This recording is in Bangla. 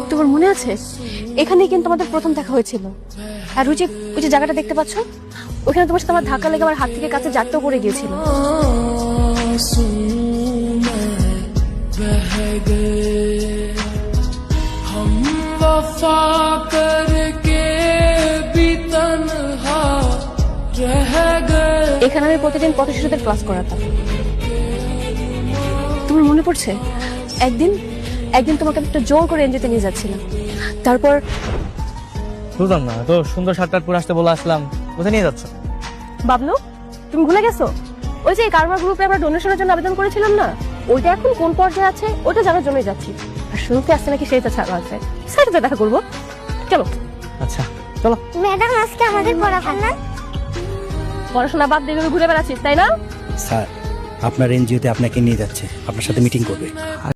তোমার মনে আছে এখানেই কিন্তু আমাদের প্রথম দেখা হয়েছিল। আর ওই যে জায়গাটা দেখতে পাচ্ছ, ওখানে তোমার সাথে আমার ধাক্কা লেগে আমার হাত থেকে কাছে জারটাও পড়ে গিয়েছিল। এখানে আমি প্রতিদিন পথ শিশুদের ক্লাস করাতাম। তোমার মনে পড়ছে একদিন তোমাকে একটা জোর করে এনজিওতে নিয়ে যাচ্ছিলাম, তারপর বুঝলাম না, তো সুন্দর শার্টটার পরে আসতে বলে আসলাম, কোথায় নিয়ে যাচ্ছ? বাবলু, তুমি ভুলে গেছো? ওই যে কারবার গ্রুপে আমরা ডোনেশনের জন্য আবেদন করেছিলাম না, ওইটা এখন কোন পর্যায়ে আছে ওটা জানার জন্যই যাচ্ছি। আর শুনতে আসছে নাকি সেইটা ছাড়া আছে, সেটাতে দেখা করবো। চলো। আচ্ছা চলো। ম্যাডাম আজকে আমাদের পড়াশোনা বাদ দিয়ে ঘুরে বেড়াচ্ছিস তাই না? স্যার, আপনার এনজিওতে আপনাকে নিয়ে যাচ্ছে, আপনার সাথে মিটিং করবে।